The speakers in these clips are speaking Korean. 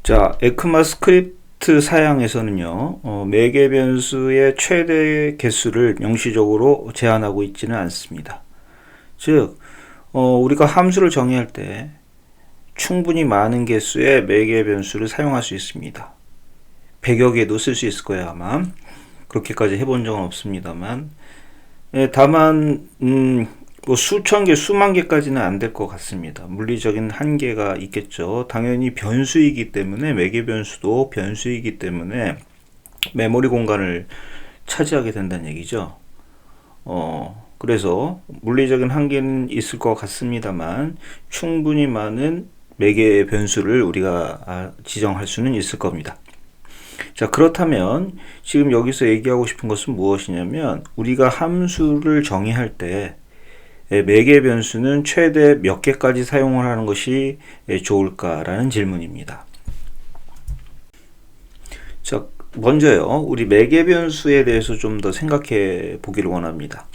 자, 에크마스크립트 사양에서는요, 매개 변수의 최대 개수를 명시적으로 제한하고 있지는 않습니다. 즉, 우리가 함수를 정의할 때 충분히 많은 개수의 매개 변수를 사용할 수 있습니다. 100여 개도 쓸 수 있을 거예요, 아마. 그렇게까지 해본 적은 없습니다만. 다만, 뭐 수천 개, 수만 개까지는 안 될 것 같습니다. 물리적인 한계가 있겠죠. 당연히 변수이기 때문에, 매개 변수도 변수이기 때문에 메모리 공간을 차지하게 된다는 얘기죠. 그래서 물리적인 한계는 있을 것 같습니다만 충분히 많은 매개 변수를 우리가 지정할 수는 있을 겁니다. 자, 그렇다면 지금 여기서 얘기하고 싶은 것은 무엇이냐면, 우리가 함수를 정의할 때 매개 변수는 최대 몇 개까지 사용을 하는 것이 좋을까라는 질문입니다. 자, 먼저요, 우리 매개 변수에 대해서 좀 더 생각해 보기를 원합니다.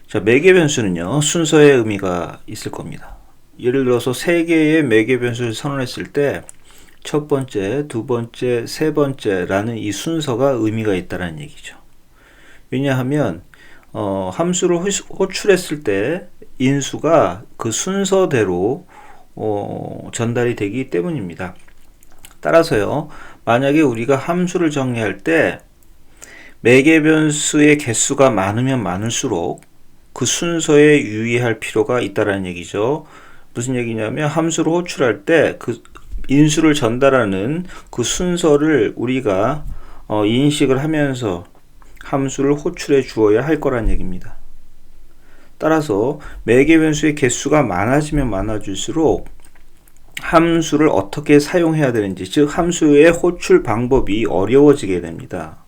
자, 매개 변수는요, 순서의 의미가 있을 겁니다. 예를 들어서 3개의 매개 변수를 선언했을 때 첫 번째, 두 번째, 세 번째라는 이 순서가 의미가 있다는 얘기죠. 왜냐하면 함수를 호출했을 때 인수가 그 순서대로 전달이 되기 때문입니다. 따라서요, 만약에 우리가 함수를 정의할 때 매개 변수의 개수가 많으면 많을수록 그 순서에 유의할 필요가 있다는 얘기죠. 무슨 얘기냐면, 함수를 호출할 때 그 인수를 전달하는 그 순서를 우리가 인식을 하면서 함수를 호출해 주어야 할 거란 얘기입니다. 따라서 매개 변수의 개수가 많아지면 많아질수록 함수를 어떻게 사용해야 되는지, 즉 함수의 호출 방법이 어려워지게 됩니다.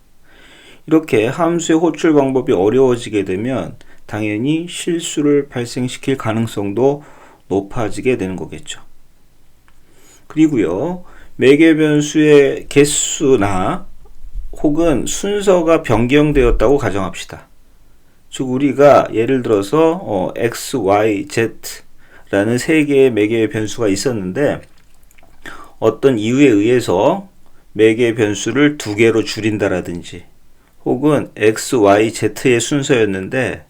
이렇게 함수의 호출 방법이 어려워지게 되면 당연히 실수를 발생시킬 가능성도 높아지게 되는 거겠죠. 그리고요, 매개 변수의 개수나 혹은 순서가 변경되었다고 가정합시다. 즉, 우리가 예를 들어서 x, y, z 라는 3개의 매개 변수가 있었는데 어떤 이유에 의해서 매개 변수를 2개로 줄인다라든지, 혹은 x, y, z의 순서였는데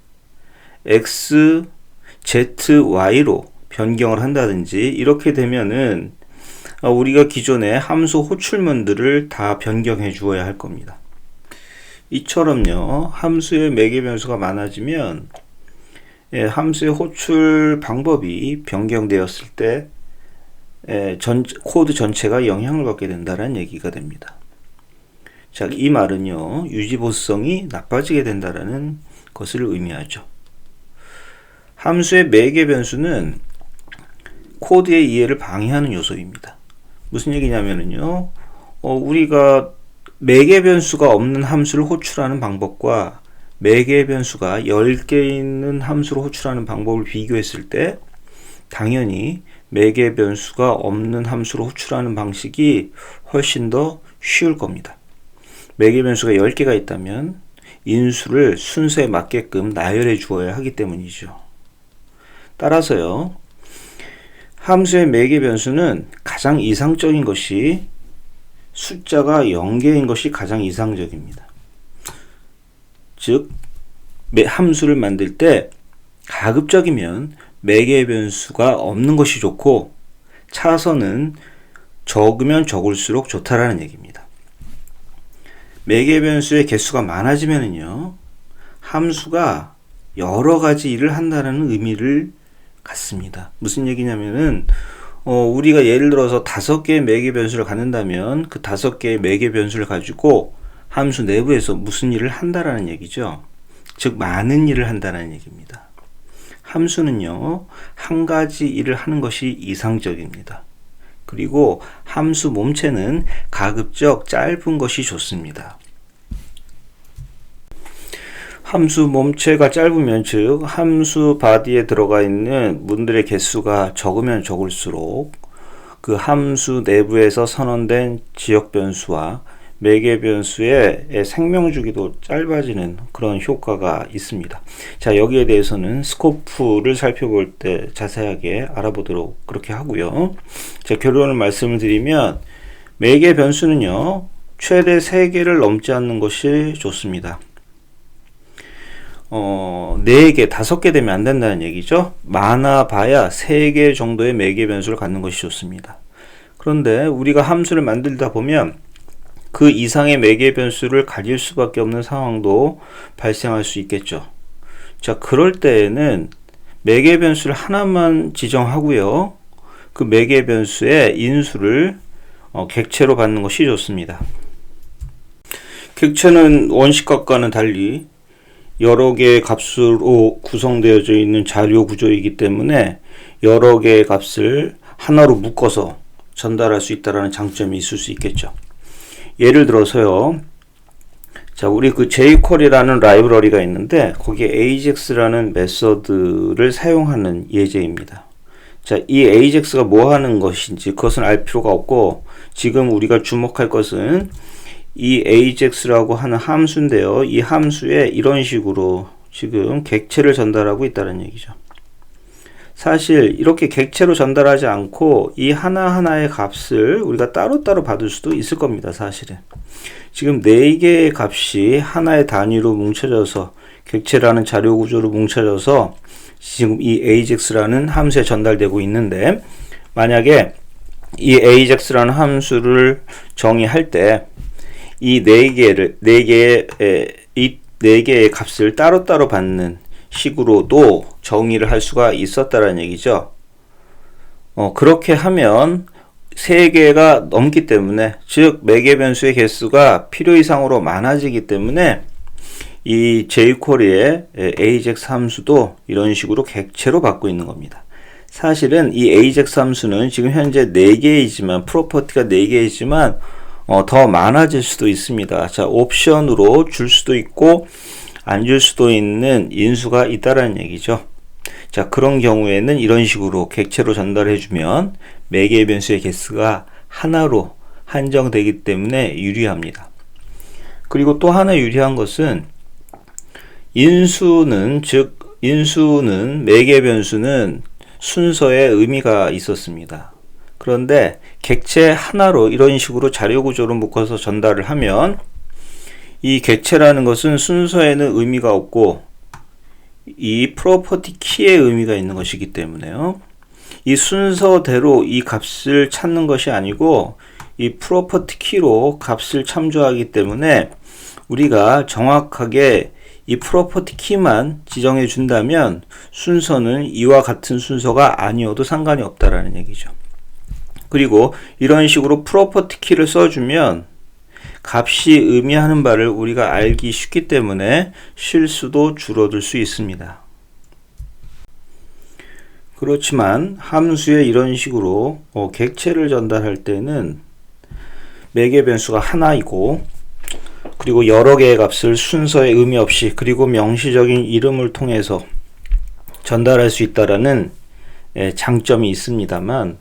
x, z, y로 변경을 한다든지, 이렇게 되면은 우리가 기존의 함수 호출문들을 다 변경해 주어야 할 겁니다. 이처럼요, 함수의 매개 변수가 많아지면 함수의 호출 방법이 변경되었을 때 코드 전체가 영향을 받게 된다는 얘기가 됩니다. 자, 이 말은요, 유지보수성이 나빠지게 된다는 것을 의미하죠. 함수의 매개 변수는 코드의 이해를 방해하는 요소입니다. 무슨 얘기냐면요, 우리가 매개 변수가 없는 함수를 호출하는 방법과 매개 변수가 10개 있는 함수를 호출하는 방법을 비교했을 때 당연히 매개 변수가 없는 함수를 호출하는 방식이 훨씬 더 쉬울 겁니다. 매개 변수가 10개가 있다면 인수를 순서에 맞게끔 나열해 주어야 하기 때문이죠. 따라서요, 함수의 매개 변수는 가장 이상적인 것이 숫자가 0개인 것이 가장 이상적입니다. 즉, 함수를 만들 때 가급적이면 매개 변수가 없는 것이 좋고, 차선은 적으면 적을수록 좋다라는 얘기입니다. 매개 변수의 개수가 많아지면은요, 함수가 여러 가지 일을 한다는 의미를 갖습니다. 무슨 얘기냐면은 우리가 예를 들어서 5개의 매개 변수를 갖는다면 그 5개의 매개 변수를 가지고 함수 내부에서 무슨 일을 한다라는 얘기죠. 즉, 많은 일을 한다는 얘기입니다. 함수는요, 한 가지 일을 하는 것이 이상적입니다. 그리고 함수 몸체는 가급적 짧은 것이 좋습니다. 함수 몸체가 짧으면, 즉 함수 바디에 들어가 있는 문들의 개수가 적으면 적을수록 그 함수 내부에서 선언된 지역 변수와 매개 변수의 생명주기도 짧아지는 그런 효과가 있습니다. 자, 여기에 대해서는 스코프를 살펴볼 때 자세하게 알아보도록 그렇게 하고요. 자, 결론을 말씀을 드리면, 매개 변수는요, 최대 3개를 넘지 않는 것이 좋습니다. 4개, 5개 되면 안 된다는 얘기죠. 많아봐야 3개 정도의 매개 변수를 갖는 것이 좋습니다. 그런데 우리가 함수를 만들다 보면 그 이상의 매개 변수를 가질 수밖에 없는 상황도 발생할 수 있겠죠. 자, 그럴 때에는 매개 변수를 하나만 지정하고요, 그 매개 변수의 인수를 객체로 받는 것이 좋습니다. 객체는 원식값과는 달리 여러 개의 값으로 구성되어져 있는 자료 구조이기 때문에 여러 개의 값을 하나로 묶어서 전달할 수 있다는 장점이 있을 수 있겠죠. 예를 들어서요, 자, 우리 그 jQuery라는 라이브러리가 있는데 거기에 AJAX라는 메서드를 사용하는 예제입니다. 자, 이 AJAX가 뭐 하는 것인지 그것은 알 필요가 없고, 지금 우리가 주목할 것은 이 AJAX라고 하는 함수인데요, 이 함수에 이런 식으로 지금 객체를 전달하고 있다는 얘기죠. 사실 이렇게 객체로 전달하지 않고 이 하나하나의 값을 우리가 따로따로 받을 수도 있을 겁니다. 사실은 지금 4개의 값이 하나의 단위로 뭉쳐져서 객체라는 자료 구조로 뭉쳐져서 지금 이 AJAX라는 함수에 전달되고 있는데, 만약에 이 AJAX라는 함수를 정의할 때 이 4개의 값을 따로따로 받는 식으로도 정의를 할 수가 있었다는 얘기죠. 그렇게 하면 3개가 넘기 때문에, 즉 매개 변수의 개수가 필요 이상으로 많아지기 때문에 이 jQuery의 AJAX 함수도 이런 식으로 객체로 받고 있는 겁니다. 사실은 이 AJAX 함수는 지금 현재 4개이지만, 프로퍼티가 4개이지만 더 많아질 수도 있습니다. 자, 옵션으로 줄 수도 있고 안 줄 수도 있는 인수가 있다라는 얘기죠. 자, 그런 경우에는 이런 식으로 객체로 전달해 주면 매개 변수의 개수가 하나로 한정되기 때문에 유리합니다. 그리고 또 하나 유리한 것은 인수는 매개 변수는 순서에 의미가 있었습니다. 그런데 객체 하나로 이런 식으로 자료 구조로 묶어서 전달을 하면 이 객체라는 것은 순서에는 의미가 없고 이 프로퍼티 키에 의미가 있는 것이기 때문에요, 이 순서대로 이 값을 찾는 것이 아니고 이 프로퍼티 키로 값을 참조하기 때문에 우리가 정확하게 이 프로퍼티 키만 지정해 준다면 순서는 이와 같은 순서가 아니어도 상관이 없다라는 얘기죠. 그리고 이런 식으로 프로퍼티 키를 써주면 값이 의미하는 바를 우리가 알기 쉽기 때문에 실수도 줄어들 수 있습니다. 그렇지만 함수에 이런 식으로 객체를 전달할 때는 매개 변수가 하나이고, 그리고 여러 개의 값을 순서에 의미 없이 그리고 명시적인 이름을 통해서 전달할 수 있다라는 장점이 있습니다만,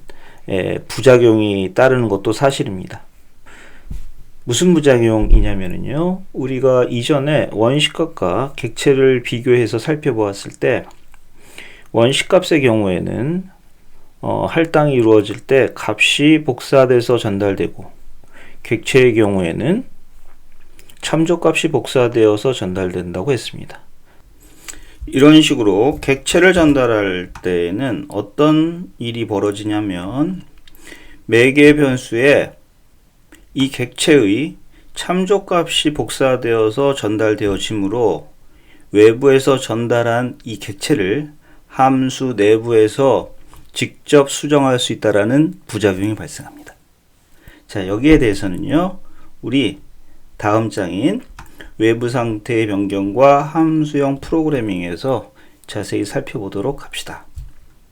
부작용이 따르는 것도 사실입니다. 무슨 부작용이냐면요, 우리가 이전에 원식값과 객체를 비교해서 살펴보았을 때 원식값의 경우에는 할당이 이루어질 때 값이 복사돼서 전달되고, 객체의 경우에는 참조값이 복사되어서 전달된다고 했습니다. 이런 식으로 객체를 전달할 때에는 어떤 일이 벌어지냐면, 매개 변수에 이 객체의 참조값이 복사되어서 전달되어지므로 외부에서 전달한 이 객체를 함수 내부에서 직접 수정할 수 있다는 부작용이 발생합니다. 자, 여기에 대해서는요, 우리 다음 장인 외부 상태의 변경과 함수형 프로그래밍에서 자세히 살펴보도록 합시다.